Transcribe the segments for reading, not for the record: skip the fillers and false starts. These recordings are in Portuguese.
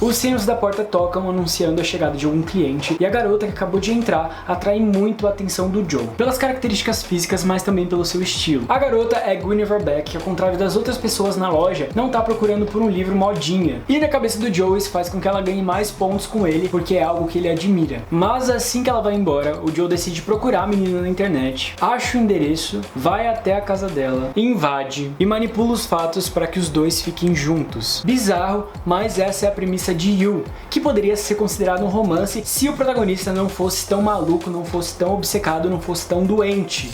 Os sinos da porta tocam anunciando a chegada de algum cliente e a garota que acabou de entrar atrai muito a atenção do Joe, pelas características físicas, mas também pelo seu estilo. A garota é Guinevere Beck, que ao contrário das outras pessoas na loja, não tá procurando por um livro modinha. E na cabeça do Joe isso faz com que ela ganhe mais pontos com ele, porque é algo que ele admira. Mas assim que ela vai embora, o Joe decide procurar a menina na internet, acha o endereço, vai até a casa dela, invade e manipula os fatos para que os dois fiquem juntos. Bizarro, mas essa é a premissa de You, que poderia ser considerado um romance se o protagonista não fosse tão maluco, não fosse tão obcecado, não fosse tão doente.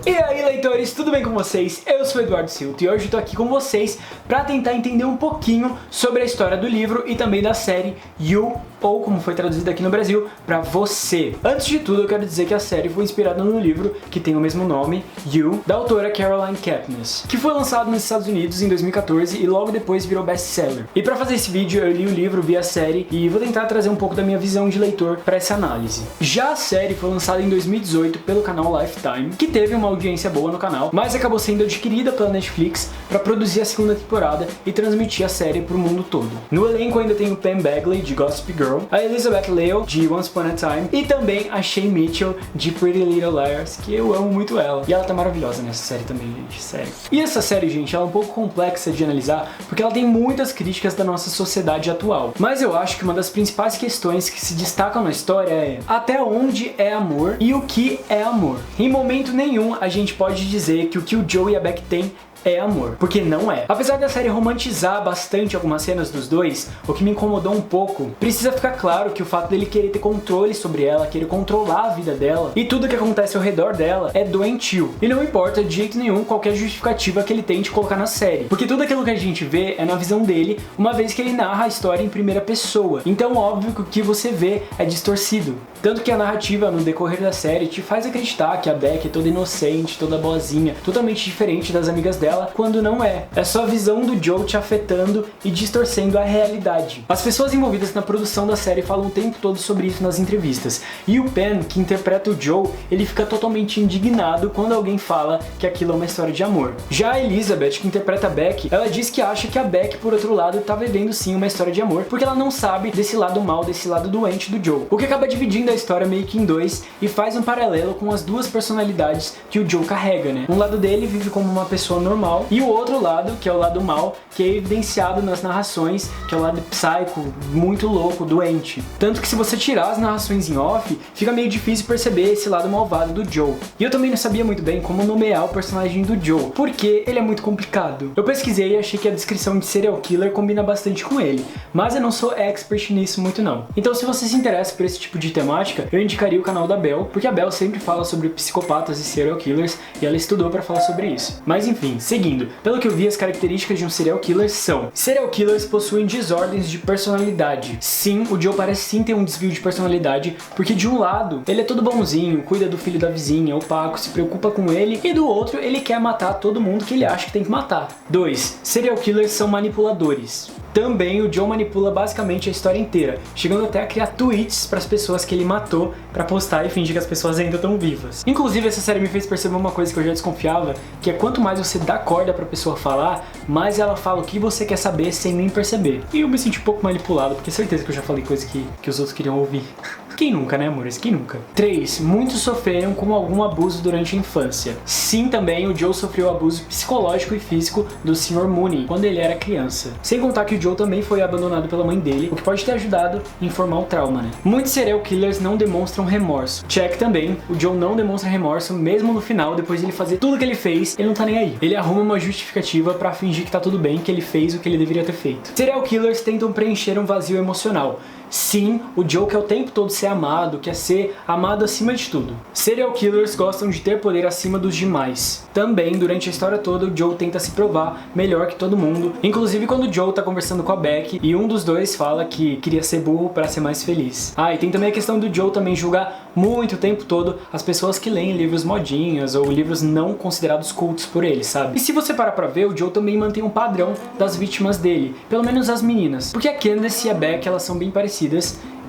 E aí, leitores, tudo bem com vocês? Eu sou o Eduardo Silto e hoje eu tô aqui com vocês para tentar entender um pouquinho sobre a história do livro e também da série You, ou como foi traduzido aqui no Brasil, Pra Você. Antes de tudo, eu quero dizer que a série foi inspirada no livro que tem o mesmo nome, You, da autora Caroline Kepnes, que foi lançado nos Estados Unidos em 2014 e logo depois virou best-seller. E para fazer esse vídeo, eu li o livro, vi a série e vou tentar trazer um pouco da minha visão de leitor para essa análise. Já a série foi lançada em 2018 pelo canal Lifetime, que teve uma audiência boa no canal, mas acabou sendo adquirida pela Netflix para produzir a segunda temporada e transmitir a série para o mundo todo. No elenco ainda tem o Pam Begley, de Gossip Girl, a Elizabeth Leo, de Once Upon a Time, e também a Shay Mitchell, de Pretty Little Liars, que eu amo muito ela. E ela tá maravilhosa nessa série também, gente, sério. E essa série, gente, ela é um pouco complexa de analisar, porque ela tem muitas críticas da nossa sociedade atual. Mas eu acho que uma das principais questões que se destacam na história é até onde é amor e o que é amor. Em momento nenhum a gente pode dizer que o Joe e a Beck têm é amor, porque não é. Apesar da série romantizar bastante algumas cenas dos dois, o que me incomodou um pouco, precisa ficar claro que o fato dele querer ter controle sobre ela, querer controlar a vida dela e tudo que acontece ao redor dela é doentio. E não importa de jeito nenhum qualquer justificativa que ele tente colocar na série, porque tudo aquilo que a gente vê é na visão dele, uma vez que ele narra a história em primeira pessoa. Então óbvio que o que você vê é distorcido. Tanto que a narrativa no decorrer da série te faz acreditar que a Beck é toda inocente, toda boazinha, totalmente diferente das amigas dela, quando não é. É só a visão do Joe te afetando e distorcendo a realidade. As pessoas envolvidas na produção da série falam o tempo todo sobre isso nas entrevistas. E o Penn, que interpreta o Joe, ele fica totalmente indignado quando alguém fala que aquilo é uma história de amor. Já a Elizabeth, que interpreta a Beck, ela diz que acha que a Beck, por outro lado, tá vivendo sim uma história de amor, porque ela não sabe desse lado mal, desse lado doente do Joe. O que acaba dividindo a história meio que em dois e faz um paralelo com as duas personalidades que o Joe carrega, né? Um lado dele vive como uma pessoa normal e o outro lado, que é o lado mal, que é evidenciado nas narrações, que é o lado psycho, muito louco, doente. Tanto que se você tirar as narrações em off, fica meio difícil perceber esse lado malvado do Joe. E eu também não sabia muito bem como nomear o personagem do Joe, porque ele é muito complicado. Eu pesquisei e achei que a descrição de serial killer combina bastante com ele, mas eu não sou expert nisso muito não. Então se você se interessa por esse tipo de temática, eu indicaria o canal da Bel, porque a Bel sempre fala sobre psicopatas e serial killers e ela estudou para falar sobre isso. Mas enfim, seguindo. Pelo que eu vi, as características de um serial killer são: serial killers possuem desordens de personalidade. Sim, o Joe parece sim ter um desvio de personalidade, porque de um lado, ele é todo bonzinho, cuida do filho da vizinha, opaco, se preocupa com ele, e do outro, ele quer matar todo mundo que ele acha que tem que matar. 2. Serial killers são manipuladores. Também o Joe manipula basicamente a história inteira, chegando até a criar tweets para as pessoas que ele matou para postar e fingir que as pessoas ainda estão vivas. Inclusive, essa série me fez perceber uma coisa que eu já desconfiava, que é quanto mais você dá corda pra pessoa falar, mais ela fala o que você quer saber sem nem perceber. E eu me senti um pouco manipulado, porque certeza que eu já falei coisa que os outros queriam ouvir. Quem nunca, né, amores? Quem nunca? 3. Muitos sofreram com algum abuso durante a infância. Sim, também o Joe sofreu abuso psicológico e físico do Sr. Mooney quando ele era criança. Sem contar que o Joe também foi abandonado pela mãe dele, o que pode ter ajudado em formar o trauma, né? Muitos serial killers não demonstram remorso. Check também, o Joe não demonstra remorso mesmo no final, depois de ele fazer tudo que ele fez, ele não tá nem aí. Ele arruma uma justificativa pra fingir que tá tudo bem, que ele fez o que ele deveria ter feito. Serial killers tentam preencher um vazio emocional. Sim, o Joe quer o tempo todo ser amado, quer ser amado acima de tudo. Serial killers gostam de ter poder acima dos demais. Também, durante a história toda, o Joe tenta se provar melhor que todo mundo. Inclusive quando o Joe tá conversando com a Beck e um dos dois fala que queria ser burro para ser mais feliz. Ah, e tem também a questão do Joe também julgar muito o tempo todo as pessoas que leem livros modinhas ou livros não considerados cultos por ele, sabe? E se você parar pra ver, o Joe também mantém um padrão das vítimas dele, pelo menos as meninas. Porque a Candace e a Beck, elas são bem parecidas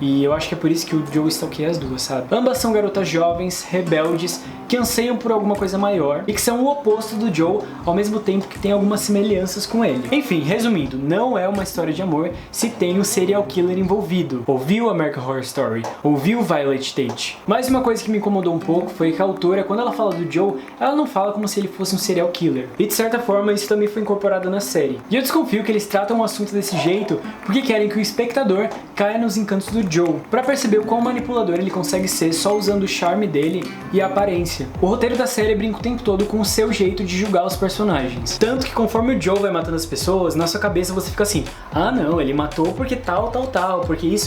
E eu acho que é por isso que o Joe stalkeia as duas, sabe? Ambas são garotas jovens, rebeldes, que anseiam por alguma coisa maior e que são o oposto do Joe, ao mesmo tempo que tem algumas semelhanças com ele. Enfim, resumindo, não é uma história de amor se tem o serial killer envolvido. Ouviu American Horror Story? Ouviu Violet Tate? Mas uma coisa que me incomodou um pouco foi que a autora, quando ela fala do Joe, ela não fala como se ele fosse um serial killer. E de certa forma isso também foi incorporado na série. E eu desconfio que eles tratam o assunto desse jeito porque querem que o espectador caia nos encantos do Joe, pra perceber o quão manipulador ele consegue ser só usando o charme dele e a aparência. O roteiro da série brinca o tempo todo com o seu jeito de julgar os personagens. Tanto que conforme o Joe vai matando as pessoas, na sua cabeça você fica assim, ah não, ele matou porque tal, porque isso.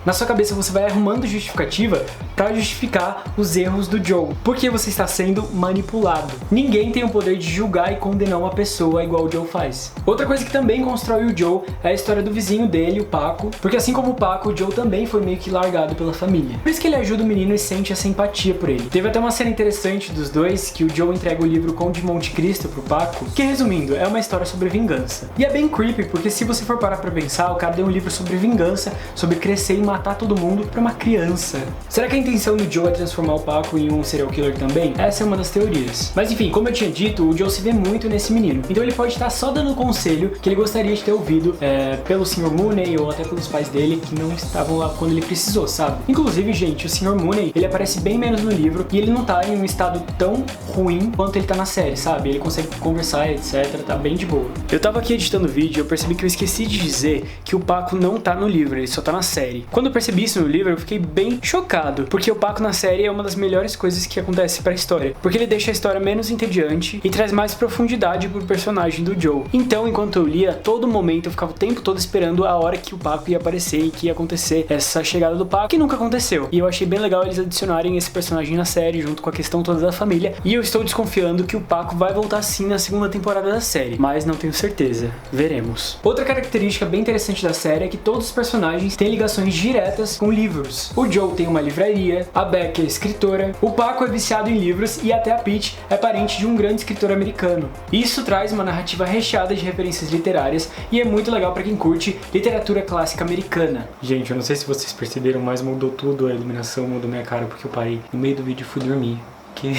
Na sua cabeça você vai arrumando justificativa pra justificar os erros do Joe, porque você está sendo manipulado. Ninguém tem o poder de julgar e condenar uma pessoa igual o Joe faz. Outra coisa que também constrói o Joe é a história do vizinho dele, o Paco, porque assim como o Paco, o Joe também foi meio que largado pela família. Por isso que ele ajuda o menino e sente essa empatia por ele. Teve até uma cena interessante dos dois, que o Joe entrega o livro Conde de Monte Cristo pro Paco, que resumindo, é uma história sobre vingança. E é bem creepy, porque se você for parar pra pensar, o cara deu um livro sobre vingança, sobre crescer e matar todo mundo pra uma criança. Será que a intenção do Joe é transformar o Paco em um serial killer também? Essa é uma das teorias. Mas enfim, como eu tinha dito, o Joe se vê muito nesse menino. Então ele pode estar só dando conselho que ele gostaria de ter ouvido pelo Sr. Mooney ou até pelos pais dele, que não estavam lá quando ele precisou, sabe? Inclusive, gente, o Sr. Mooney, ele aparece bem menos no livro e ele não tá em um estado tão ruim quanto ele tá na série, sabe? Ele consegue conversar, etc, tá bem de boa. Eu tava aqui editando o vídeo e eu percebi que eu esqueci de dizer que o Paco não tá no livro, ele só tá na série. Quando eu percebi isso no livro, eu fiquei bem chocado, porque o Paco na série é uma das melhores coisas que acontece pra história, porque ele deixa a história menos entediante e traz mais profundidade pro personagem do Joe. Então, enquanto eu lia, a todo momento eu ficava o tempo todo esperando a hora que o Paco ia aparecer e que ia acontecer essa chegada do Paco, que nunca aconteceu. E eu achei bem legal eles adicionarem esse personagem na série, junto com a questão toda da família, e eu estou desconfiando que o Paco vai voltar sim na segunda temporada da série, mas não tenho certeza. Veremos. Outra característica bem interessante da série é que todos os personagens têm ligações diretas com livros. O Joe tem uma livraria, a Beck é escritora, o Paco é viciado em livros e até a Peach é parente de um grande escritor americano. Isso traz uma narrativa recheada de referências literárias e é muito legal pra quem curte literatura clássica americana. Gente, eu não sei se vocês perceberam, mas mudou tudo, a iluminação mudou minha cara porque eu parei no meio do vídeo e fui dormir. Que...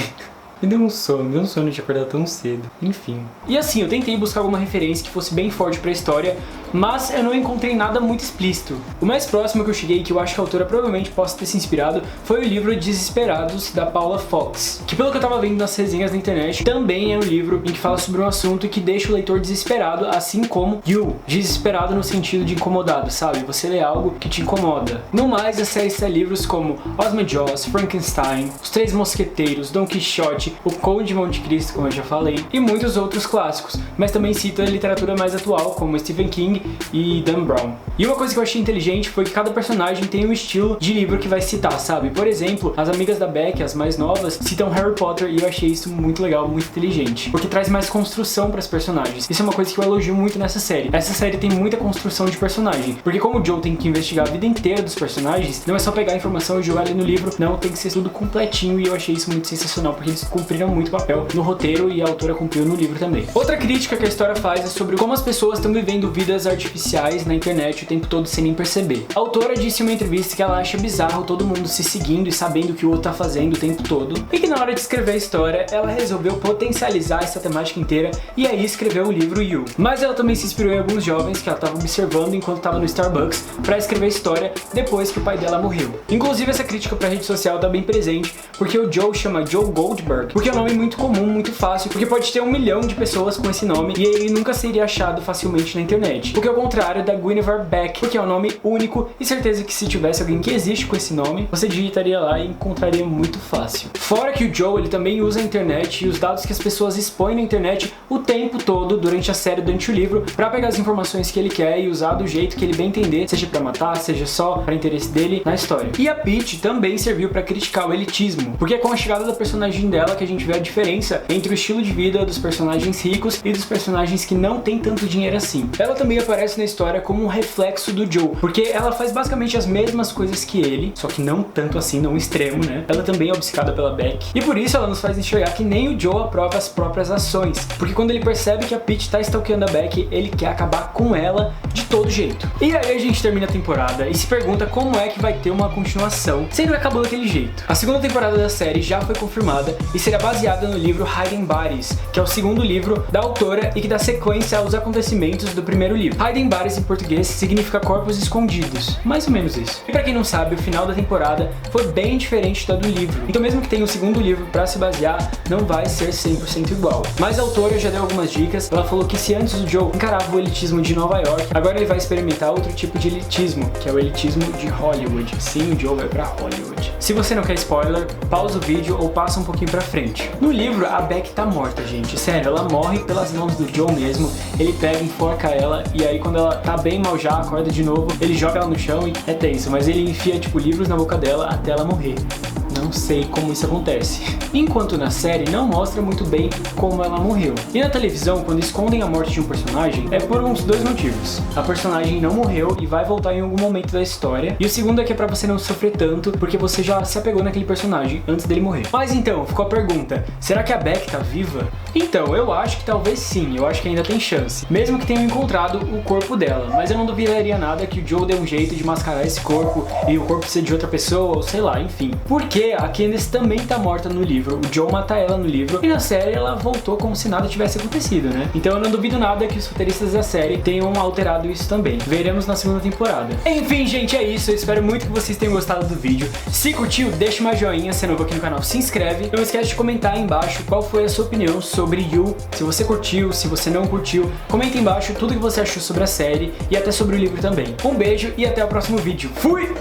Me deu um sono de acordar tão cedo. Enfim. E assim, eu tentei buscar alguma referência que fosse bem forte pra história, mas eu não encontrei nada muito explícito. O mais próximo que eu cheguei, que eu acho que a autora provavelmente possa ter se inspirado, foi o livro Desesperados, da Paula Fox, que pelo que eu tava vendo nas resenhas na internet, também é um livro em que fala sobre um assunto que deixa o leitor desesperado, assim como You, desesperado no sentido de incomodado, sabe? Você lê algo que te incomoda. No mais, a série cita livros como Osma Joss, Frankenstein, Os Três Mosqueteiros, Don Quixote, O Conde de Monte Cristo, como eu já falei, e muitos outros clássicos, mas também cita literatura mais atual, como Stephen King e Dan Brown. E uma coisa que eu achei inteligente foi que cada personagem tem um estilo de livro que vai citar, sabe? Por exemplo, as amigas da Beck, as mais novas, citam Harry Potter e eu achei isso muito legal, muito inteligente, porque traz mais construção para as personagens. Isso é uma coisa que eu elogio muito nessa série. Essa série tem muita construção de personagem, porque como o Joe tem que investigar a vida inteira dos personagens, não é só pegar a informação e jogar ali no livro, não, tem que ser tudo completinho e eu achei isso muito sensacional, porque eles cumpriram muito papel no roteiro e a autora cumpriu no livro também. Outra crítica que a história faz é sobre como as pessoas estão vivendo vidas artificiais na internet o tempo todo sem nem perceber. A autora disse em uma entrevista que ela acha bizarro todo mundo se seguindo e sabendo o que o outro tá fazendo o tempo todo, e que na hora de escrever a história, ela resolveu potencializar essa temática inteira e aí escreveu o livro You. Mas ela também se inspirou em alguns jovens que ela estava observando enquanto estava no Starbucks para escrever a história depois que o pai dela morreu. Inclusive essa crítica pra rede social tá bem presente, porque o Joe chama Joe Goldberg, porque é um nome muito comum, muito fácil, porque pode ter 1 milhão de pessoas com esse nome e ele nunca seria achado facilmente na internet. O que é o contrário da Guinevere Beck, porque é um nome único e certeza que se tivesse alguém que existe com esse nome, você digitaria lá e encontraria muito fácil. Fora que o Joe, ele também usa a internet e os dados que as pessoas expõem na internet o tempo todo, durante a série, durante o livro, pra pegar as informações que ele quer e usar do jeito que ele bem entender, seja pra matar, seja só pra interesse dele na história. E a Peach também serviu pra criticar o elitismo, porque é com a chegada da personagem dela que a gente vê a diferença entre o estilo de vida dos personagens ricos e dos personagens que não têm tanto dinheiro assim. Ela também aparece na história como um reflexo do Joe, porque ela faz basicamente as mesmas coisas que ele, só que não tanto assim, não extremo, né? Ela também é obcecada pela Beck, e por isso ela nos faz enxergar que nem o Joe aprova as próprias ações, porque quando ele percebe que a Peach tá stalkeando a Beck, ele quer acabar com ela de todo jeito. E aí a gente termina a temporada e se pergunta como é que vai ter uma continuação, sendo que acabou daquele jeito. A segunda temporada da série já foi confirmada e será baseada no livro Hidden Bodies, que é o segundo livro da autora e que dá sequência aos acontecimentos do primeiro livro. Hidden Bodies em português significa corpos escondidos, mais ou menos isso. E pra quem não sabe, o final da temporada foi bem diferente da do livro, então mesmo que tenha um segundo livro pra se basear, não vai ser 100% igual. Mas a autora já deu algumas dicas. Ela falou que se antes o Joe encarava o elitismo de Nova York, agora ele vai experimentar outro tipo de elitismo, que é o elitismo de Hollywood. Sim, o Joe vai pra Hollywood. Se você não quer spoiler, pausa o vídeo ou passa um pouquinho pra frente. No livro, a Beck tá morta, gente. Sério, ela morre pelas mãos do Joe mesmo. Ele pega, enforca ela e aí quando ela tá bem mal já, acorda de novo, ele joga ela no chão e é tenso, mas ele enfia tipo livros na boca dela até ela morrer. Não sei como isso acontece. Enquanto na série não mostra muito bem como ela morreu. E na televisão, quando escondem a morte de um personagem, é por uns dois motivos. A personagem não morreu e vai voltar em algum momento da história. E o segundo é que é pra você não sofrer tanto, porque você já se apegou naquele personagem antes dele morrer. Mas então, ficou a pergunta, será que a Beck tá viva? Então, eu acho que talvez sim, eu acho que ainda tem chance. Mesmo que tenham encontrado o corpo dela, mas eu não duvidaria nada que o Joe dê um jeito de mascarar esse corpo e o corpo ser de outra pessoa, ou sei lá, enfim. Porque a Candace também tá morta no livro, o Joe mata ela no livro, e na série ela voltou como se nada tivesse acontecido, né? Então eu não duvido nada que os roteiristas da série tenham alterado isso também. Veremos na segunda temporada. Enfim, gente, é isso. Eu espero muito que vocês tenham gostado do vídeo. Se curtiu, deixa uma joinha, se é novo aqui no canal, se inscreve. Não esquece de comentar aí embaixo qual foi a sua opinião sobre You, se você curtiu, se você não curtiu. Comenta aí embaixo tudo que você achou sobre a série e até sobre o livro também. Um beijo e até o próximo vídeo. Fui!